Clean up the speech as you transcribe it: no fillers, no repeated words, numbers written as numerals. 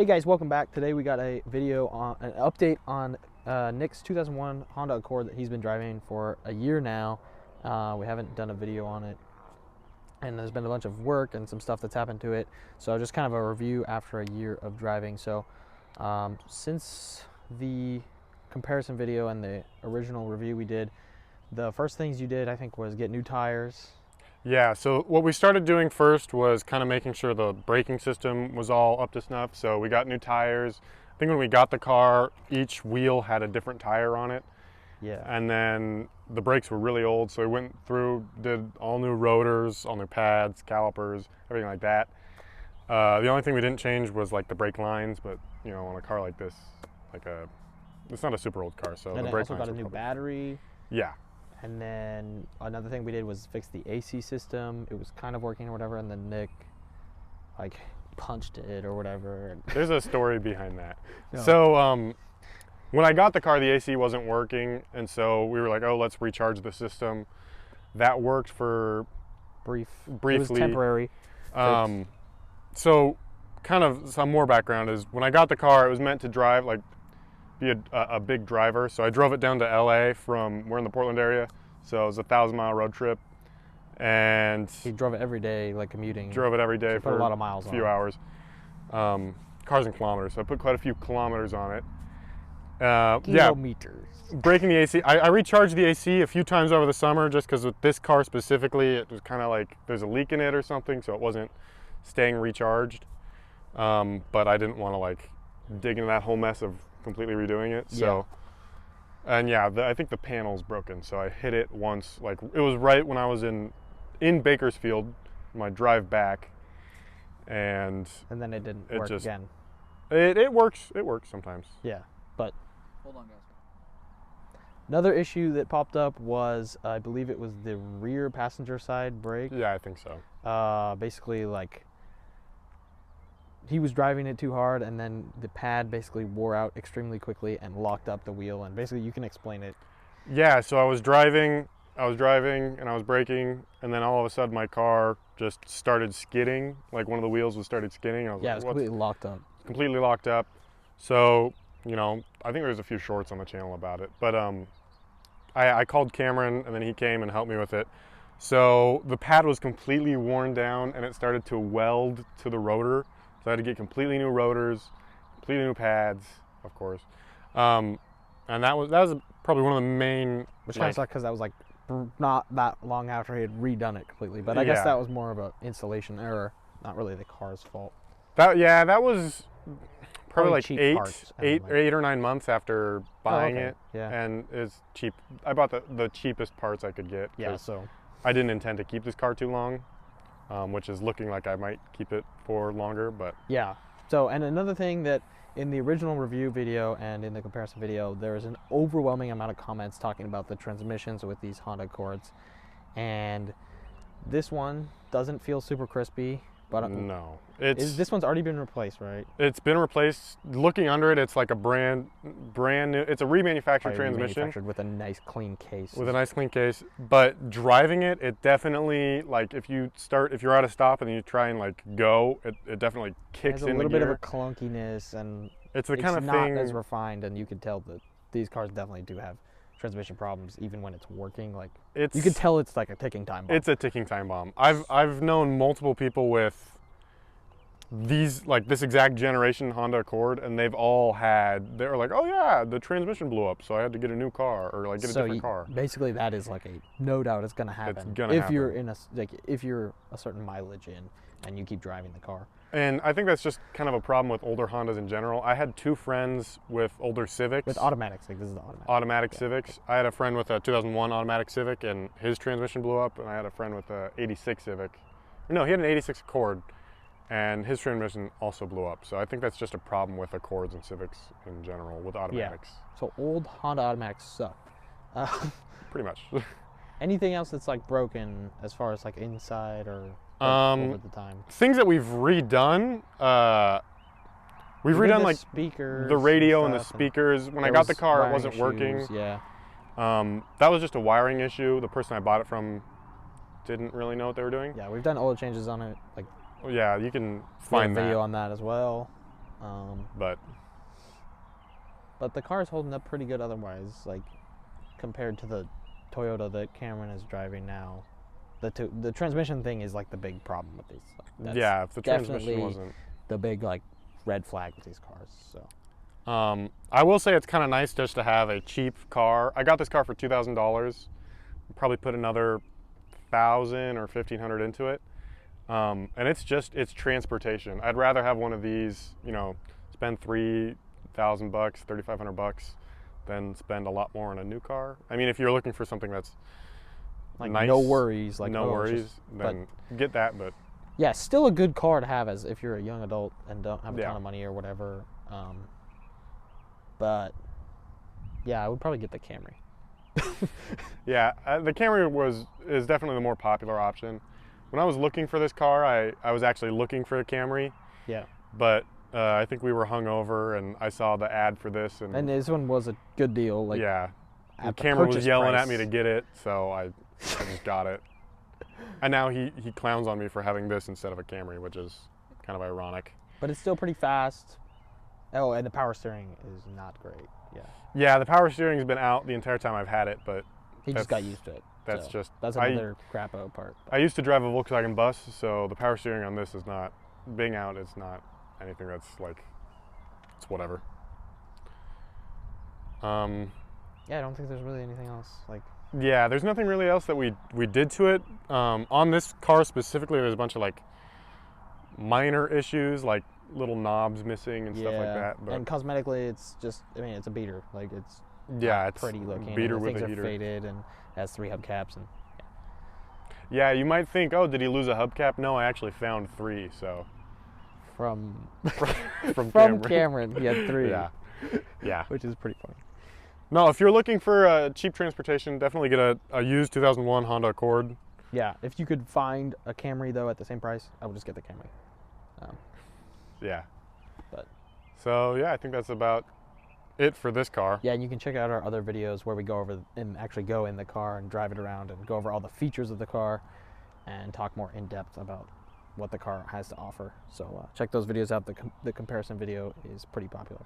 Hey guys, welcome back. Today we got a video on an update on Nick's 2001 Honda Accord that he's been driving for a year now. We haven't done a video on it, and there's been a bunch of work and some stuff that's happened to it. So just kind of a review after a year of driving. So since the comparison video and the original review we did, the first things you did, I think, was get new tires. Yeah, so what we started doing first was kind of making sure the braking system was all up to snuff. So we got new tires. I think when we got the car, each wheel had a different tire on it. Yeah. And then the brakes were really old, so we went through, did all new rotors, all new pads, calipers, everything like that. The only thing we didn't change was like the brake lines, but you know, on a car like this, it's not a super old car, so And the then brake also lines got a were new probably- battery. Yeah. And then another thing we did was fix the AC system. It was kind of working or whatever, and then Nick like punched it or whatever. There's a story behind that. No. So when I got the car, the AC wasn't working, and so we were like, oh, let's recharge the system. That worked for briefly. briefly. It was temporary. So kind of some more background is when I got the car, it was meant to drive, like be a big driver. So I drove it down to LA we're in the Portland area. So it was a 1,000-mile road trip. And He drove it every day, like commuting. drove it every day So put for a lot of miles a few on it. hours. Cars and kilometers. So I put quite a few kilometers on it. Yeah, Kilometers. breaking the AC. I recharged the AC a few times over the summer just because with this car specifically, it was kind of like there's a leak in it or something, so it wasn't staying recharged. But I didn't want to like dig into that whole mess of completely redoing it. So, and yeah, I think the panel's broken. So I hit it once, like it was right when I was in Bakersfield, my drive back, and then it didn't it work just- again. it works. It works sometimes. Yeah, but Hold on, guys. another issue that popped up was, I believe it was the rear passenger side brake. Yeah, I think so. Basically, like, he was driving it too hard, and then the pad basically wore out extremely quickly and locked up the wheel. And basically, you can explain it. Yeah, so I was driving and I was braking, and then all of a sudden my car just started skidding. Like one of the wheels started skidding. I was Yeah, it like, was "What's-" completely locked up. completely locked up. So, you know, I think there's a few shorts on the channel about it. But I called Cameron, and then he came and helped me with it. So the pad was completely worn down, and it started to weld to the rotor. So I had to get completely new rotors, completely new pads, of course. And that was probably one of the main. Which kind of sucked because that was like not that long after he had redone it completely. But I guess Yeah. that was more of an installation error, not really the car's fault. That was probably like cheap eight, parts, eight, and or 8 or 9 months after buying okay. it. Yeah. And it's cheap. I bought the cheapest parts I could get. Yeah, 'cause so I didn't intend to keep this car too long, which is looking like I might keep it for longer. But yeah. So, and another thing that in the original review video and in the comparison video, there is an overwhelming amount of comments talking about the transmissions with these Honda Accords. And this one doesn't feel super crispy, but no, this one's already been replaced, right? it's been replaced. Looking under it, it's like a brand new. It's a remanufactured Probably transmission manufactured with a nice clean case. with a nice clean case. But driving it, it definitely, like if you're at a stop and then you try and like go, it definitely kicks It has a in little the bit gear. of a clunkiness, and It's the kind of not thing. as refined, and you can tell that these cars definitely do have transmission problems even when it's working. Like, you can tell it's like a ticking time bomb. It's a ticking time bomb. I've known multiple people with this exact generation Honda Accord, and they're like, oh yeah, the transmission blew up, so I had to get a new car or like get a different car. Basically, that is like no doubt it's gonna happen gonna if happen. you're if you're a certain mileage in and you keep driving the car. And I think that's just kind of a problem with older Hondas in general. I had 2 friends with older Civics. With automatics, like this is the automatic. Automatic Civics. I had a friend with a 2001 automatic Civic, and his transmission blew up, and I had a friend with a 86 Civic. No, he had an 86 Accord, and his transmission also blew up. So I think that's just a problem with Accords and Civics in general with automatics. So old Honda automatics suck. Pretty much. Anything else that's like broken as far as like inside or like, over the time? Things that we've redone. We've We did redone the like speakers, the radio and the stuff, speakers. When I there got the was car, it wiring wasn't working. issues, Yeah. That was just a wiring issue. The person I bought it from didn't really know what they were doing. Yeah, we've done oil changes on it. Like, Yeah, you can find find a video that. on that as well. But the car is holding up pretty good otherwise, like compared to the Toyota that Cameron is driving now. The transmission thing is like the big problem with these. That's yeah, if the transmission definitely wasn't. the big like red flag with these cars. So I will say it's kind of nice just to have a cheap car. I got this car for $2,000. Probably put another 1,000 or 1,500 into it, and it's transportation. I'd rather have one of these, you know, spend $3,000, $3,500, than spend a lot more on a new car. I mean, if you're looking for something that's like nice, no worries, like no oh, it's worries, just- then get that. But yeah, still a good car to have as if you're a young adult and don't have a Yeah. ton of money or whatever. But yeah, I would probably get the Camry. yeah, the Camry is definitely the more popular option. When I was looking for this car, I was actually looking for a Camry, Yeah, but I think we were hungover, and I saw the ad for this, and this one was a good deal. Like yeah, at the Cameron was purchase yelling price. at me to get it, so I just got it. And now he clowns on me for having this instead of a Camry, which is kind of ironic. But it's still pretty fast. Oh, and the power steering is not great. Yeah, Yeah, the power steering's been out the entire time I've had it, but he just got That's- used to it. that's so just that's I- another crapo part. I used to drive a Volkswagen bus, so the power steering on this is not, being out, it's not anything that's like, it's whatever. Yeah, I don't think there's really anything else. Like Yeah, there's nothing really else that we did to it. On this car specifically, there's a bunch of like minor issues, like little knobs missing and stuff like that. But and cosmetically, it's just I mean, it's a beater. Like it's yeah, it's pretty looking. beater and the with things a are heater. faded and has 3 hubcaps and Yeah, you might think, oh, did he lose a hubcap? No, I actually found 3. So from from Cameron, he had 3. Yeah, yeah. Which is pretty funny. No, if you're looking for cheap transportation, definitely get a used 2001 Honda Accord. Yeah, if you could find a Camry though at the same price, I would just get the Camry. Yeah. But So yeah, I think that's about it for this car. yeah, and you can check out our other videos where we go over and actually go in the car and drive it around and go over all the features of the car and talk more in depth about what the car has to offer. So check those videos out. The comparison video is pretty popular.